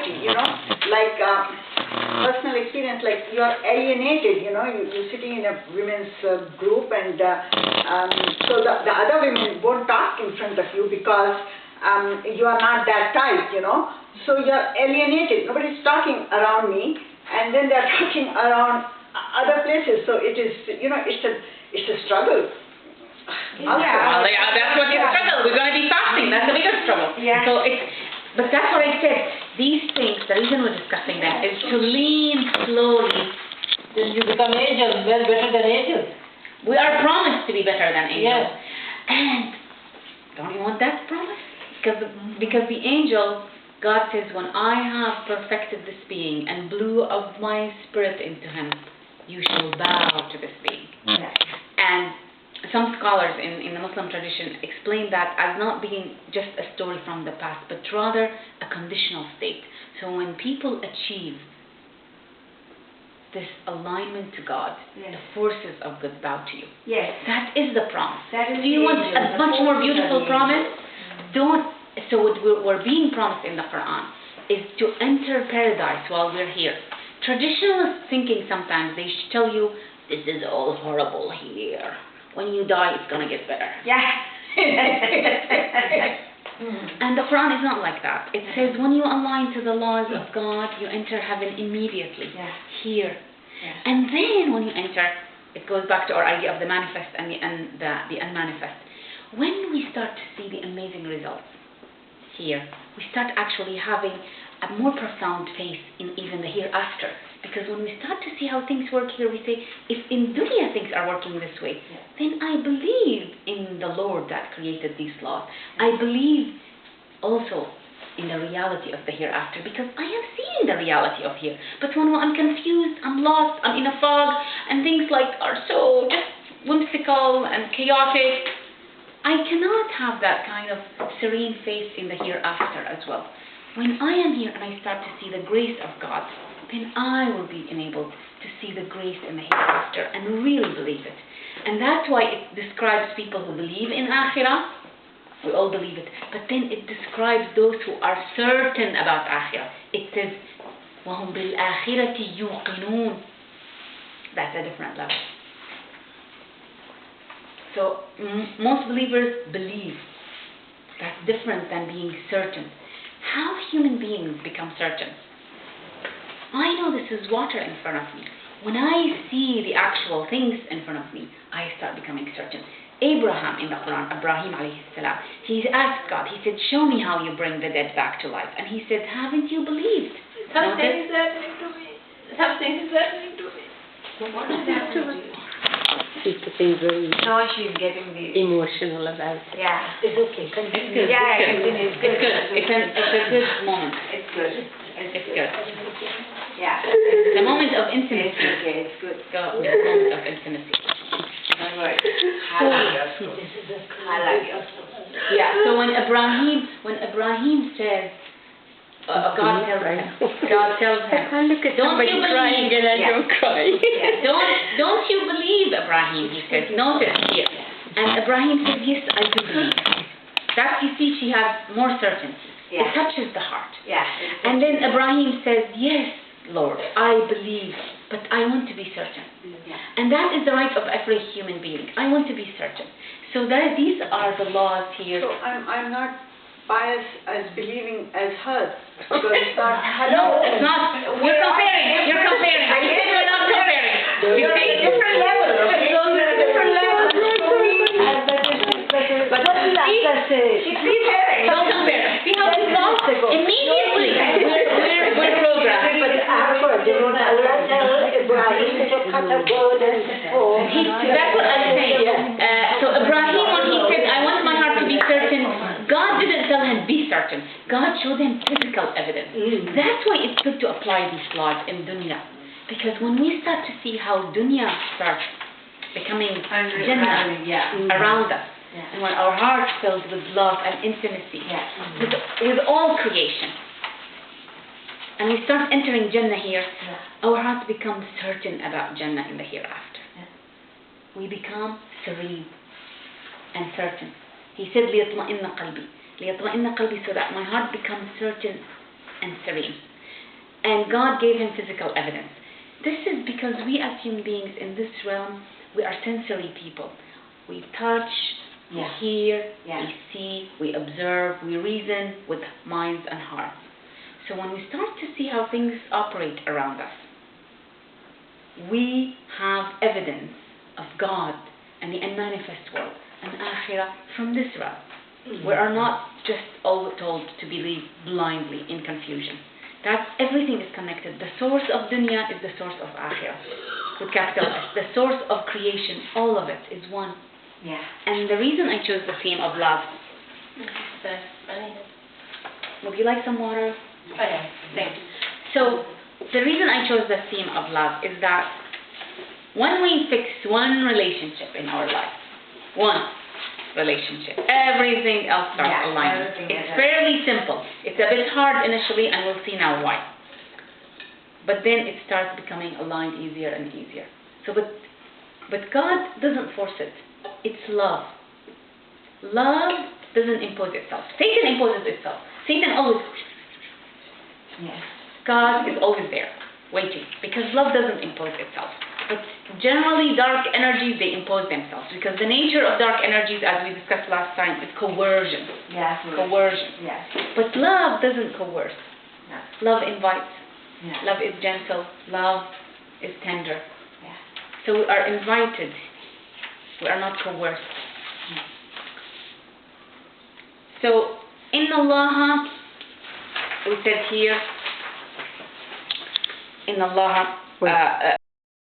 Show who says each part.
Speaker 1: society, like personal experience, like you are alienated, you're sitting in a women's group, and so the other women won't talk in front of you because you are not that type, so you're alienated. Nobody's talking around me, and then they're talking around other places, so it is, it's a struggle.
Speaker 2: Well, that's what the struggle. We're going to be fasting. That's the biggest struggle.
Speaker 3: Yeah.
Speaker 2: But that's what I said. These things, the reason we're discussing them is to lean slowly.
Speaker 4: Then you become angels, well better than angels.
Speaker 2: We are promised to be better than angels.
Speaker 4: Yes.
Speaker 2: And don't you want that promise? Because the angel, God says, when I have perfected this being and blew of my spirit into him, you shall bow to this being.
Speaker 3: Yeah.
Speaker 2: And some scholars in the Muslim tradition explain that as not being just a story from the past, but rather a conditional state. So when people achieve this alignment to God,
Speaker 3: Yes.
Speaker 2: the forces of good bow to you.
Speaker 3: Yes.
Speaker 2: That is the promise.
Speaker 3: That is
Speaker 2: Do you
Speaker 3: the
Speaker 2: want
Speaker 3: angel,
Speaker 2: a
Speaker 3: the
Speaker 2: much more
Speaker 3: forces of
Speaker 2: beautiful
Speaker 3: the
Speaker 2: promise?
Speaker 3: angel.
Speaker 2: So what we're being promised in the Quran is to enter paradise while we're here. Traditionalist thinking sometimes, they tell you, this is all horrible here. When you die, it's going to get better.
Speaker 3: Yeah.
Speaker 2: And the Quran is not like that. It says when you align to the laws of God, you enter heaven immediately,
Speaker 3: Yeah.
Speaker 2: here.
Speaker 3: Yeah.
Speaker 2: And then when you enter, it goes back to our idea of the manifest and the unmanifest. When we start to see the amazing results here, we start actually having a more profound faith in even the hereafter. Because when we start to see how things work here, we say, if in dunya things are working this way, then I believe in the Lord that created these laws. I believe also in the reality of the hereafter, because I am seeing the reality of here. But when I'm confused, I'm lost, I'm in a fog, and things are so just whimsical and chaotic, I cannot have that kind of serene faith in the hereafter as well. When I am here and I start to see the grace of God, then I will be enabled to see the grace in the hereafter and really believe it. And that's why it describes people who believe in Akhirah. We all believe it. But then it describes those who are certain about Akhirah. It says, وَهُمْ بِالْآخِرَةِ يُوقِنُونَ. That's a different level. So most believers believe. That's different than being certain. How human beings become certain? I know this is water in front of me. When I see the actual things in front of me, I start becoming certain. Abraham in the Quran, Ibrahim alayhi salam, he asked God, he said, show me how you bring the dead back to life. And he said, haven't you believed?
Speaker 4: Something is happening to me. Something is happening to me.
Speaker 3: What is happening to you?
Speaker 5: She's getting very
Speaker 3: No, she's getting the...
Speaker 5: emotional about it.
Speaker 3: Yeah.
Speaker 5: It's okay, continue.
Speaker 3: Yeah,
Speaker 2: It's good. It's a good moment.
Speaker 3: It's good.
Speaker 2: It's good.
Speaker 3: Yeah.
Speaker 2: The moment of
Speaker 3: It's
Speaker 2: intimacy.
Speaker 3: okay, it's good.
Speaker 2: The moment of intimacy.
Speaker 3: Don't worry. I love you. I love you.
Speaker 2: Yeah. So when Ibrahim says, God tells him,
Speaker 5: I look at
Speaker 2: don't
Speaker 5: somebody
Speaker 2: you
Speaker 5: crying
Speaker 2: believe?
Speaker 5: and I
Speaker 3: Yeah.
Speaker 5: don't cry.
Speaker 3: Yeah.
Speaker 2: Don't you believe, Ibrahim? He says. Notice here. And Ibrahim says, yes, I do believe. That, you see, she has more certainty.
Speaker 3: Yeah.
Speaker 2: It touches the heart.
Speaker 3: Yeah.
Speaker 2: And then Ibrahim says, yes, Lord, I believe, but I want to be certain.
Speaker 3: Yeah.
Speaker 2: And that is the right of every human being. I want to be certain. So these are the laws here.
Speaker 1: So I'm not biased as believing as her, because it's not.
Speaker 2: No, it's not. You're comparing. I said we're not comparing. You
Speaker 3: You're
Speaker 2: see?
Speaker 3: at a different level. Okay? You're at a different level. But she's comparing.
Speaker 2: Don't compare. See how it's lost? Immediately, we're programmed. That's what I'm saying. So Ibrahim, when he said, I want my heart to be certain, God didn't tell him, be certain. God showed him physical evidence. That's why it's good to apply these laws in dunya. Because when we start to see how dunya starts becoming Jannah around us, and when our hearts filled with love and intimacy with all creation, and we start entering Jannah here, our hearts become certain about Jannah in the hereafter. We become serene and certain. He said, لِيَطْمَئِنَّ قَلْبِي, so that my heart becomes certain and serene. and God gave him physical evidence. This is because we as human beings in this realm, we are sensory people. We touch, we hear, we see, we observe, we reason with minds and hearts. So when we start to see how things operate around us, we have evidence of God and the unmanifest world and Akhirah from this realm. We are not just all told to believe blindly in confusion. That everything is connected. The source of dunya is the source of Akhirah, with capital S. The source of creation, all of it is one.
Speaker 3: Yeah.
Speaker 2: And the reason I chose the theme of love. Would you like some water?
Speaker 3: Oh, yeah. Thanks.
Speaker 2: So, the reason I chose the theme of love is that when we fix one relationship in our life, one relationship, everything else starts aligning. It's fairly simple. It's a bit hard initially, and we'll see now why. But then it starts becoming aligned easier and easier. So, but God doesn't force it. It's love. Love doesn't impose itself. Satan imposes itself. Satan always.
Speaker 3: Yes.
Speaker 2: God is always there, waiting, because love doesn't impose itself. But generally, dark energies, they impose themselves, because the nature of dark energies, as we discussed last time, is coercion.
Speaker 3: Yes.
Speaker 2: Coercion.
Speaker 3: Yes.
Speaker 2: But love doesn't coerce.
Speaker 3: No.
Speaker 2: Love invites.
Speaker 3: Yeah.
Speaker 2: Love is gentle. Love is tender.
Speaker 3: Yeah.
Speaker 2: So we are invited. We are not coerced. So, Inna Allah, we said here, Inna Allah,